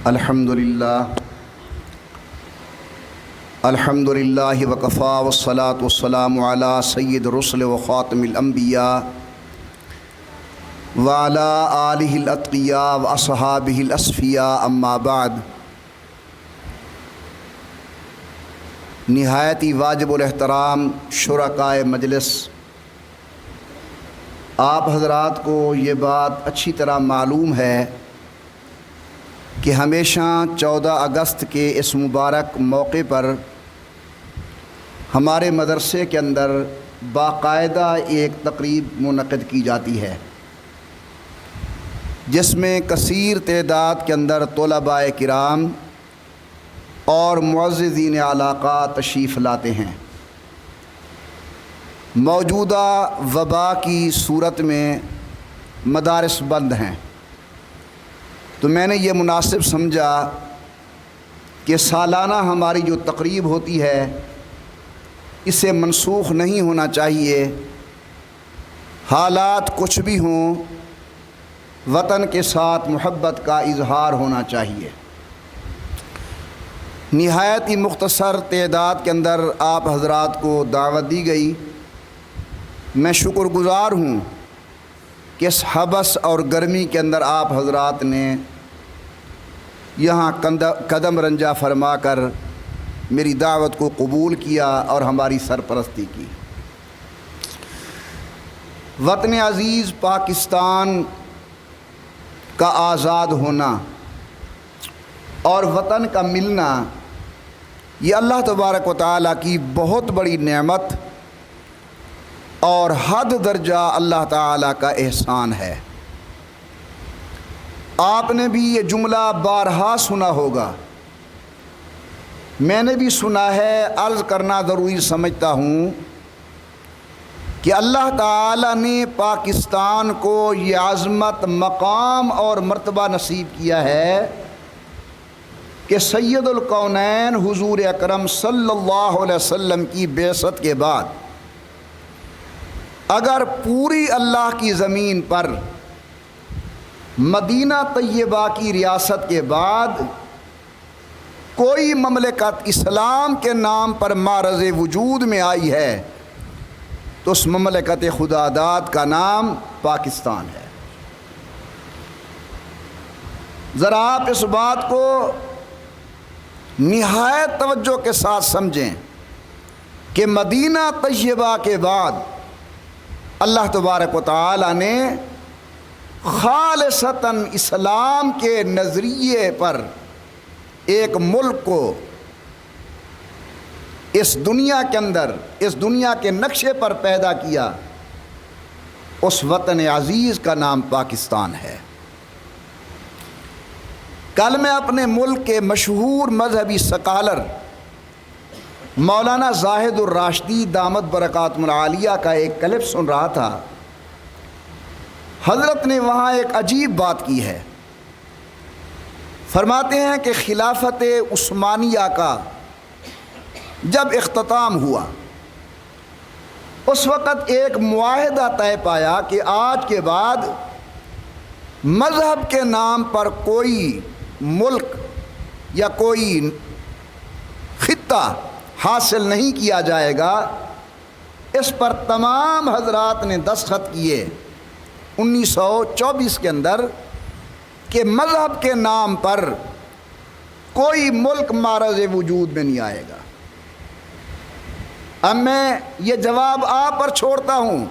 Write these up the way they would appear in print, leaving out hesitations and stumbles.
الحمدللہ وکفا والصلاة والسلام علی سید الرسل وخاتم الانبیاء وعلی آلہ الاتقیاء واصحابہ الاصفیاء اما بعد۔ نہایت ہی واجب الاحترام شرکائے مجلس، آپ حضرات کو یہ بات اچھی طرح معلوم ہے کہ ہمیشہ 14 اگست کے اس مبارک موقع پر ہمارے مدرسے کے اندر باقاعدہ ایک تقریب منعقد کی جاتی ہے، جس میں کثیر تعداد کے اندر طلباء کرام اور معززین علاقہ تشریف لاتے ہیں۔ موجودہ وبا کی صورت میں مدارس بند ہیں، تو میں نے یہ مناسب سمجھا کہ سالانہ ہماری جو تقریب ہوتی ہے اسے منسوخ نہیں ہونا چاہیے۔ حالات کچھ بھی ہوں، وطن کے ساتھ محبت کا اظہار ہونا چاہیے۔ نہایت ہی مختصر تعداد کے اندر آپ حضرات کو دعوت دی گئی۔ میں شکر گزار ہوں کہ اس حبس اور گرمی کے اندر آپ حضرات نے یہاں قدم رنجہ فرما کر میری دعوت کو قبول کیا اور ہماری سرپرستی کی۔ وطن عزیز پاکستان کا آزاد ہونا اور وطن کا ملنا یہ اللہ تبارک و تعالیٰ کی بہت بڑی نعمت اور حد درجہ اللہ تعالیٰ کا احسان ہے۔ آپ نے بھی یہ جملہ بارہا سنا ہوگا، میں نے بھی سنا ہے، عرض کرنا ضروری سمجھتا ہوں کہ اللہ تعالیٰ نے پاکستان کو یہ عظمت، مقام اور مرتبہ نصیب کیا ہے کہ سید الکونین حضور اکرم صلی اللہ علیہ وسلم کی بعثت کے بعد اگر پوری اللہ کی زمین پر مدینہ طیبہ کی ریاست کے بعد کوئی مملکت اسلام کے نام پر معرض وجود میں آئی ہے تو اس مملکت خداداد کا نام پاکستان ہے۔ ذرا آپ اس بات کو نہایت توجہ کے ساتھ سمجھیں کہ مدینہ طیبہ کے بعد اللہ تبارک و تعالی نے خالصتاً اسلام کے نظریے پر ایک ملک کو اس دنیا کے اندر، اس دنیا کے نقشے پر پیدا کیا۔ اس وطن عزیز کا نام پاکستان ہے۔ کل میں اپنے ملک کے مشہور مذہبی سکالر مولانا زاہد الراشدی دامت برکاتہم العالیہ کا ایک کلپ سن رہا تھا۔ حضرت نے وہاں ایک عجیب بات کی ہے۔ فرماتے ہیں کہ خلافت عثمانیہ کا جب اختتام ہوا اس وقت ایک معاہدہ طے پایا کہ آج کے بعد مذہب کے نام پر کوئی ملک یا کوئی خطہ حاصل نہیں کیا جائے گا۔ اس پر تمام حضرات نے دستخط کیے 1924 کے اندر کہ مذہب کے نام پر کوئی ملک معرض وجود میں نہیں آئے گا۔ اب میں یہ جواب آپ پر چھوڑتا ہوں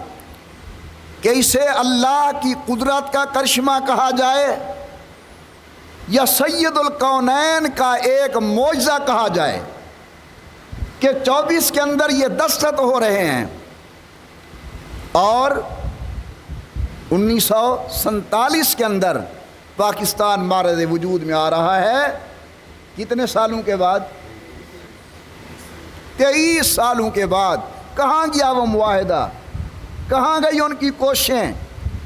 کہ اسے اللہ کی قدرت کا کرشمہ کہا جائے یا سید الکونین کا ایک معجزہ کہا جائے کہ 24 کے اندر یہ دستخط ہو رہے ہیں اور 1947 کے اندر پاکستان معرض وجود میں آ رہا ہے۔ کتنے سالوں کے بعد؟ 23 سالوں کے بعد۔ کہاں گیا وہ معاہدہ؟ کہاں گئی ان کی کوششیں؟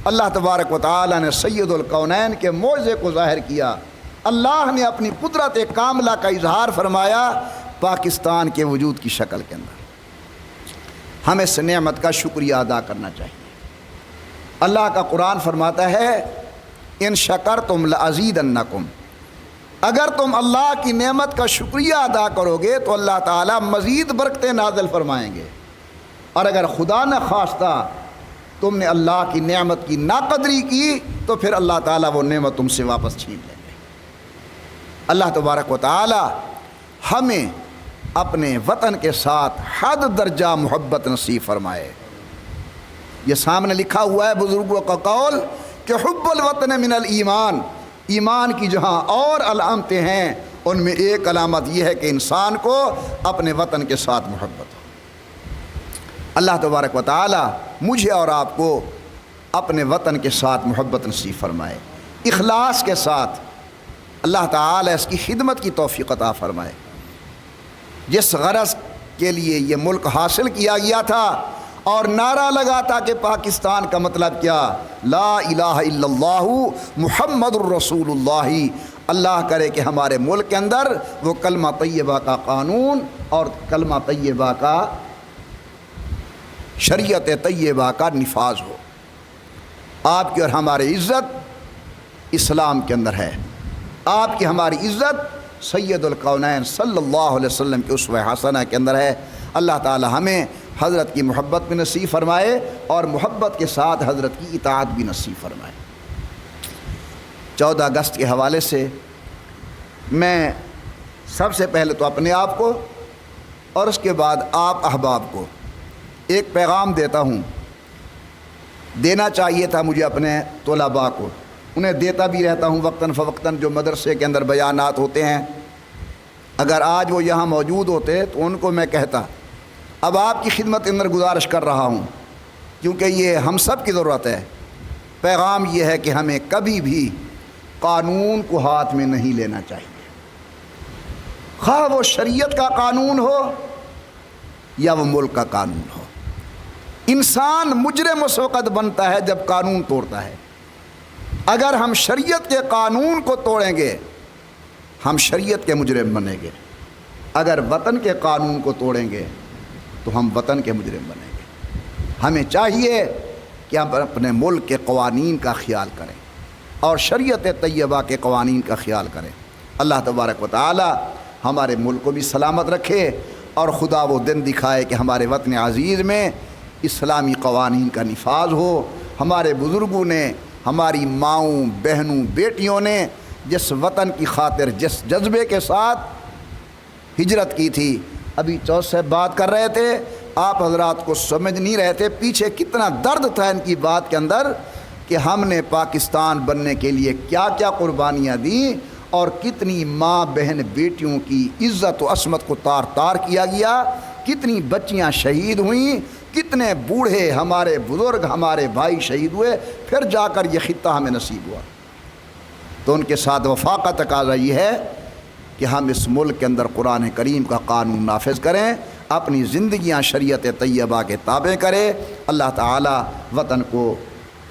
اللہ تبارک و تعالی نے سید الکونین کے معجزے کو ظاہر کیا۔ اللہ نے اپنی قدرت کاملہ کا اظہار فرمایا پاکستان کے وجود کی شکل کے اندر۔ ہمیں اس نعمت کا شکریہ ادا کرنا چاہیے۔ اللہ کا قرآن فرماتا ہے ان شکرتم لازیدنکم، اگر تم اللہ کی نعمت کا شکریہ ادا کرو گے تو اللہ تعالیٰ مزید برکتیں نازل فرمائیں گے، اور اگر خدا نہ خواستہ تم نے اللہ کی نعمت کی ناقدری کی تو پھر اللہ تعالیٰ وہ نعمت تم سے واپس چھین لیں گے۔ اللہ تبارک و تعالیٰ ہمیں اپنے وطن کے ساتھ حد درجہ محبت نصیب فرمائے۔ یہ سامنے لکھا ہوا ہے بزرگوں کا قول کہ حب الوطن من الایمان، ایمان کی جہاں اور علامتیں ہیں ان میں ایک علامت یہ ہے کہ انسان کو اپنے وطن کے ساتھ محبت ہو۔ اللہ تبارک و تعالی مجھے اور آپ کو اپنے وطن کے ساتھ محبت نصیب فرمائے، اخلاص کے ساتھ اللہ تعالی اس کی خدمت کی توفیق عطا فرمائے۔ جس غرض کے لیے یہ ملک حاصل کیا گیا تھا اور نعرہ لگا تھا کہ پاکستان کا مطلب کیا، لا الہ الا اللہ محمد الرسول اللہ، اللہ کرے کہ ہمارے ملک کے اندر وہ کلمہ طیبہ کا قانون اور کلمہ طیبہ کا شریعت طیبہ کا نفاذ ہو۔ آپ کی اور ہماری عزت اسلام کے اندر ہے، آپ کی ہماری عزت سید الکونین صلی اللہ علیہ وسلم کی اسوہ حسنہ کے اندر ہے۔ اللہ تعالی ہمیں حضرت کی محبت بھی نصیب فرمائے اور محبت کے ساتھ حضرت کی اطاعت بھی نصیب فرمائے۔ 14 اگست کے حوالے سے میں سب سے پہلے تو اپنے آپ کو اور اس کے بعد آپ احباب کو ایک پیغام دیتا ہوں، دینا چاہیے تھا مجھے اپنے طلباء کو، انہیں دیتا بھی رہتا ہوں وقتاً فوقتاً جو مدرسے کے اندر بیانات ہوتے ہیں۔ اگر آج وہ یہاں موجود ہوتے تو ان کو میں کہتا، اب آپ کی خدمت کے اندر گزارش کر رہا ہوں کیونکہ یہ ہم سب کی ضرورت ہے۔ پیغام یہ ہے کہ ہمیں کبھی بھی قانون کو ہاتھ میں نہیں لینا چاہیے، خواہ وہ شریعت کا قانون ہو یا وہ ملک کا قانون ہو۔ انسان مجرم اس وقت بنتا ہے جب قانون توڑتا ہے۔ اگر ہم شریعت کے قانون کو توڑیں گے ہم شریعت کے مجرم بنیں گے، اگر وطن کے قانون کو توڑیں گے تو ہم وطن کے مجرم بنیں گے۔ ہمیں چاہیے کہ ہم اپنے ملک کے قوانین کا خیال کریں اور شریعت طیبہ کے قوانین کا خیال کریں۔ اللہ تبارک و تعالی ہمارے ملک کو بھی سلامت رکھے اور خدا وہ دن دکھائے کہ ہمارے وطن عزیز میں اسلامی قوانین کا نفاذ ہو۔ ہمارے بزرگوں نے، ہماری ماؤں، بہنوں، بیٹیوں نے جس وطن کی خاطر جس جذبے کے ساتھ ہجرت کی تھی، ابھی چوتھ سے بات کر رہے تھے، آپ حضرات کو سمجھ نہیں رہے تھے پیچھے کتنا درد تھا ان کی بات کے اندر کہ ہم نے پاکستان بننے کے لیے کیا کیا قربانیاں دیں اور کتنی ماں بہن بیٹیوں کی عزت و عصمت کو تار تار کیا گیا، کتنی بچیاں شہید ہوئیں، کتنے بوڑھے ہمارے بزرگ ہمارے بھائی شہید ہوئے، پھر جا کر یہ خطہ ہمیں نصیب ہوا۔ تو ان کے ساتھ وفا کا تقاضا یہ ہے کہ ہم اس ملک کے اندر قرآن کریم کا قانون نافذ کریں، اپنی زندگیاں شریعت طیبہ کے تابع کریں۔ اللہ تعالی وطن کو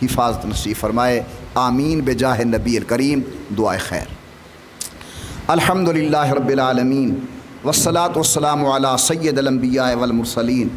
حفاظت نصیب فرمائے، آمین بجاہ نبی الکریم، دعائے خیر۔ الحمدللہ رب العالمین والصلاة والسلام علی سید الانبیاء والمرسلین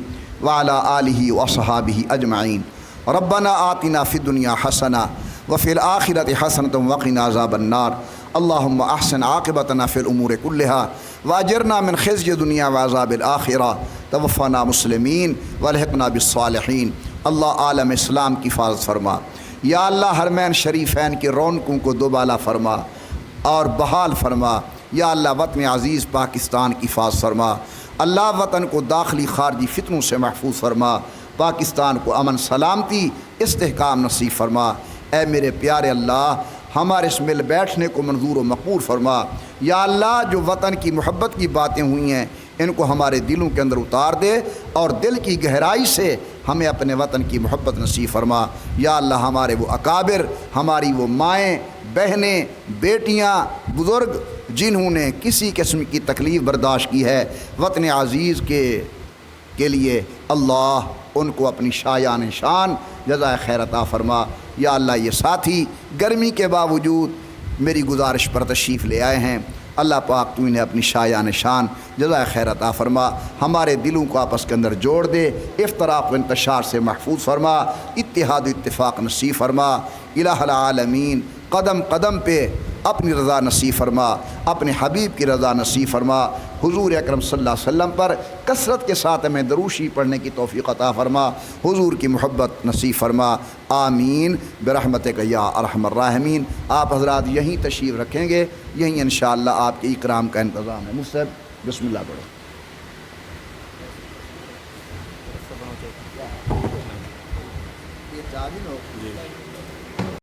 وعلی آلہ وصحابہ اجمعین۔ ربنا آتنا فی الدنیا حسنہ وفی الآخرۃ حسنۃ وقنا عذاب النار۔ اللہم احسن عاقبتنا فی الامور کلہا واجرنا من خزی دنیا وعذاب الآخرہ، توفنا مسلمین والحقنا بالصالحین۔ اللہ عالم اسلام کی حفاظت فرما، یا اللہ حرمین شریفین کی رونقوں کو دوبالا فرما اور بحال فرما۔ یا اللہ وطن عزیز پاکستان کی حفاظت فرما، اللہ وطن کو داخلی خارجی فتنوں سے محفوظ فرما، پاکستان کو امن سلامتی استحکام نصیب فرما۔ اے میرے پیارے اللہ، ہمارے اس مل بیٹھنے کو منظور و مقبول فرما۔ یا اللہ جو وطن کی محبت کی باتیں ہوئی ہیں ان کو ہمارے دلوں کے اندر اتار دے اور دل کی گہرائی سے ہمیں اپنے وطن کی محبت نصیب فرما۔ یا اللہ ہمارے وہ اکابر، ہماری وہ مائیں، بہنیں، بیٹیاں، بزرگ جنہوں نے کسی قسم کی تکلیف برداشت کی ہے وطن عزیز کے لیے، اللہ ان کو اپنی شایان شان جزائے خیر عطا فرما۔ یا اللہ یہ ساتھی گرمی کے باوجود میری گزارش پر تشریف لے آئے ہیں، اللہ پاک تو انہیں اپنی شایان شان جزائے خیر عطا فرما، ہمارے دلوں کو آپس کے اندر جوڑ دے، افتراق و انتشار سے محفوظ فرما، اتحاد و اتفاق نصیب فرما۔ الہ العالمین قدم قدم پہ اپنی رضا نصیب فرما، اپنے حبیب کی رضا نصیب فرما، حضور اکرم صلی اللہ علیہ وسلم پر کثرت کے ساتھ ہمیں دروشی پڑھنے کی توفیق عطا فرما، حضور کی محبت نصیب فرما، آمین برحمتک یا ارحم الراحمین۔ آپ حضرات یہیں تشریف رکھیں گے، یہیں انشاءاللہ آپ کے اکرام کا انتظام ہے۔ مصعب بسم اللہ پڑھو۔ یہ چابی نہ ہو